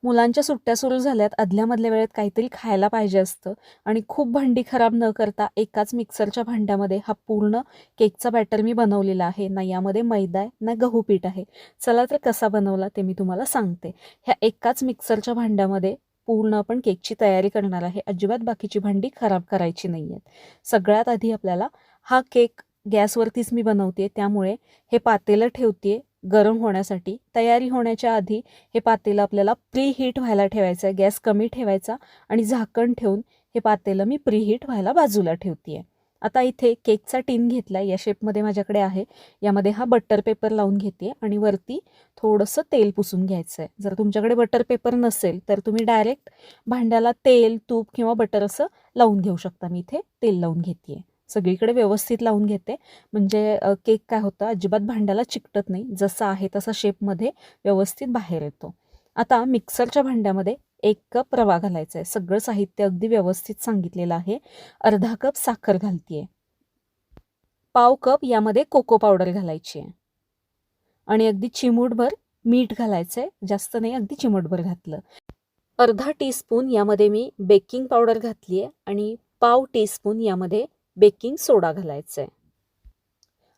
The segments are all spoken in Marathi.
मुलांच्या सुट्ट्या सुरू झाल्यात, आदल्यामधल्या वेळेत काहीतरी खायला पाहिजे असतं आणि खूप भांडी खराब न करता एकाच मिक्सरच्या भांड्यामध्ये हा पूर्ण केकचा बॅटर मी बनवलेला आहे. ना यामध्ये मैदा आहे ना गहू पीठ आहे. चला तर कसा बनवला ते मी तुम्हाला सांगते. ह्या एकाच मिक्सरच्या भांड्यामध्ये पूर्ण आपण केकची तयारी करणार आहे. अजिबात बाकीची भांडी खराब करायची नाही आहेत. सगळ्यात आधी आपल्याला हा केक गॅसवरतीच मी बनवते, त्यामुळे हे पातेलं ठेवते गरम होण्यासाठी. तयारी होण्याच्या आधी हे पातेलं आपल्याला प्रीहीट व्हायला ठेवायचं आहे. गॅस कमी ठेवायचा आणि झाकण ठेवून हे पातेलं मी प्रीहीट व्हायला बाजूला ठेवते आहे. आता इथे केकचा टीन घेतला आहे, या शेपमध्ये माझ्याकडे आहे. यामध्ये हा बटर पेपर लावून घेते आणि वरती थोडंसं तेल पुसून घ्यायचं आहे. जर तुमच्याकडे बटर पेपर नसेल तर तुम्ही डायरेक्ट भांड्याला तेल, तूप किंवा बटर असं लावून घेऊ शकता. मी इथे तेल लावून घेते आहे. सगळीकडे व्यवस्थित लावून घेते, म्हणजे केक काय होतं अजिबात भांड्याला चिकटत नाही. जसा आहे तसा शेपमध्ये व्यवस्थित बाहेर येतो. आता मिक्सरच्या भांड्यामध्ये 1 कप रवा घालायचा आहे. सगळं साहित्य अगदी व्यवस्थित सांगितलेलं आहे. अर्धा कप साखर घालते. पाव कप यामध्ये कोको पावडर घालायची आहे आणि अगदी चिमूटभर मीठ घालायचं आहे. जास्त नाही, अगदी चिमूटभर घातलं. अर्धा टीस्पून यामध्ये मी बेकिंग पावडर घातली आहे आणि पाव टीस्पून यामध्ये बेकिंग सोडा घालायचा आहे.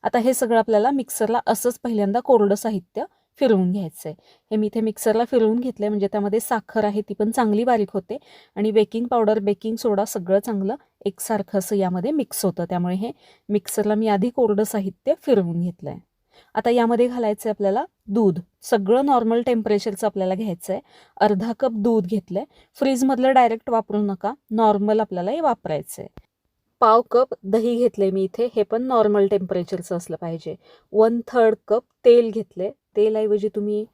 आता हे सगळं आपल्याला मिक्सरला असंच पहिल्यांदा कोरडं साहित्य फिरवून घ्यायचं आहे. हे मी इथे मिक्सरला फिरवून घेतलं आहे, म्हणजे त्यामध्ये साखर आहे ती पण चांगली बारीक होते आणि बेकिंग पावडर, बेकिंग सोडा सगळं चांगलं एकसारखं असं यामध्ये मिक्स होतं. त्यामुळे हे मिक्सरला मी आधी कोरडं साहित्य फिरवून घेतलं आहे. आता यामध्ये घालायचं आहे आपल्याला दूध. सगळं नॉर्मल टेम्परेचरचं आपल्याला घ्यायचं आहे. अर्धा कप दूध घेतलं आहे. फ्रीजमधलं डायरेक्ट वापरू नका, नॉर्मल आपल्याला हे वापरायचं आहे. पाव कप दही घेतले मी इथे, हे पण नॉर्मल टेम्परेचरचं असलं पाहिजे. 1/3 कप तेल घेतले. तेलऐवजी तुम्ही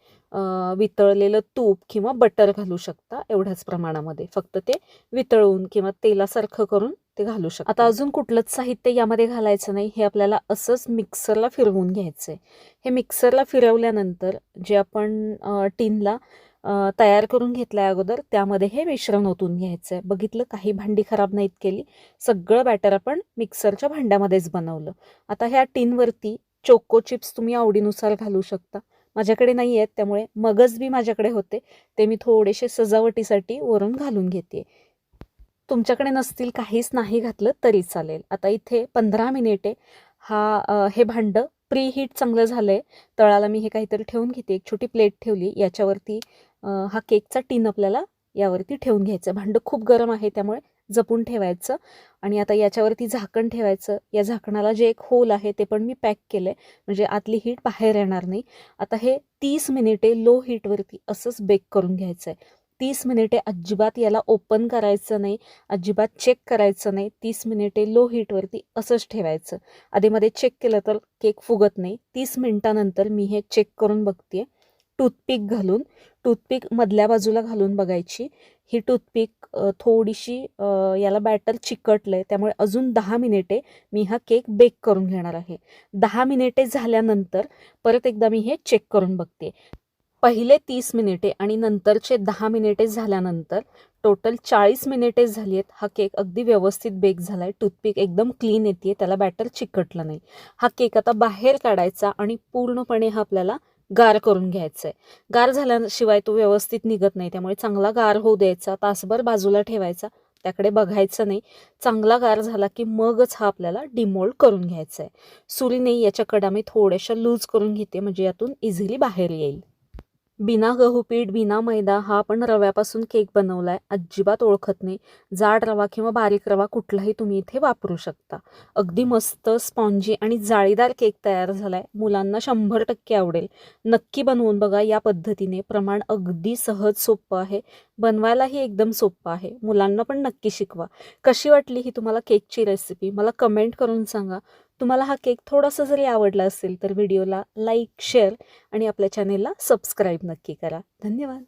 वितळलेलं तूप किंवा बटर घालू शकता, एवढ्याच प्रमाणामध्ये. फक्त ते वितळून किंवा तेलासारखं करून ते घालू शकता. आता अजून कुठलंच साहित्य यामध्ये घालायचं नाही. हे आपल्याला असंच मिक्सरला फिरवून घ्यायचं आहे. हे मिक्सरला फिरवल्यानंतर जे आपण टीनला तयार करून घेतलं आहे अगोदर, त्यामध्ये हे मिश्रण ओतून घ्यायचं आहे. बघितलं, काही भांडी खराब नाहीत केली. सगळं बॅटर आपण मिक्सरच्या भांड्यामध्येच बनवलं. आता ह्या टीनवरती चोको चिप्स तुम्ही आवडीनुसार घालू शकता. माझ्याकडे नाही आहेत, त्यामुळे मगज बी माझ्याकडे होते, ते मी थोडेसे सजावटीसाठी वरून घालून घेते. तुमच्याकडे नसतील, काहीच नाही घातलं तरी चालेल. आता इथे 15 मिनिटे हे भांडं प्रीहीट चांगलं झालं आहे. तळाला मी हे काहीतरी ठेवून घेते. एक छोटी प्लेट ठेवली, याच्यावरती हा केकचा टीन आपल्याला यावरती ठेवून घ्यायचं. भांडं खूप गरम आहे, त्यामुळे जपून ठेवायचं. आणि आता याच्यावरती झाकण ठेवायचं. या झाकणाला जे एक होल आहे ते पण मी पॅक केलं आहे, म्हणजे आतली हीट बाहेर येणार नाही. आता हे 30 मिनिटे लो हीटवरती असंच बेक करून घ्यायचं आहे. 30 मिनिटे अजिबात याला ओपन करायचं नाही, अजिबात चेक करायचं नाही. 30 मिनिटे लो हीटवरती असंच ठेवायचं. आधीमध्ये चेक केलं तर केक फुगत नाही. 30 मिनिटानंतर मी हे चेक करून बघते. टूथपिक घालून, टूथपिक मधल्या बाजूला घालून बघायची. ही टूथपिक थोडीशी याला बॅटर चिकटलं आहे, त्यामुळे अजून 10 मिनिटे मी हा केक बेक करून घेणार आहे. 10 मिनिटे झाल्यानंतर परत एकदा मी हे चेक करून बघते. पहिले 30 मिनिटे आणि नंतरचे 10 मिनिटे झाल्यानंतर टोटल 40 मिनिटे झाली आहेत. हा केक अगदी व्यवस्थित बेक झाला आहे. टूथपिक एकदम क्लीन येते, त्याला बॅटर चिकटलं नाही. हा केक आता बाहेर काढायचा आणि पूर्णपणे हा आपल्याला गार करून घ्यायचा आहे. गार झाल्याशिवाय तो व्यवस्थित निघत नाही, त्यामुळे चांगला गार होऊ द्यायचा. तासभर बाजूला ठेवायचा, त्याकडे बघायचं नाही. चांगला गार झाला की मगच हा आपल्याला डिमोल्ड करून घ्यायचा आहे. सुरीने याच्या कडा मी थोड्याशा लूज करून घेते, म्हणजे यातून इझिली बाहेर येईल. बिना गहू पीठ, बिना मैदा हा आपण रव्यापासून केक बनवला आहे. अजिबात ओळखत नाही. जाड रवा किंवा बारीक रवा कुठलाही तुम्ही इथे वापरू शकता. अगदी मस्त स्पॉन्जी आणि जाळीदार केक तयार झाला आहे. मुलांना 100% आवडेल. नक्की बनवून बघा या पद्धतीने. प्रमाण अगदी सहज सोपं आहे, बनवायलाही एकदम सोपं आहे. मुलांना पण नक्की शिकवा. कशी वाटली ही तुम्हाला केकची रेसिपी मला कमेंट करून सांगा. तुम्हाला हा केक थोडासा जरी आवडला असेल तर व्हिडिओला लाईक, शेअर आणि आपल्या चॅनेलला सबस्क्राईब नक्की करा. धन्यवाद.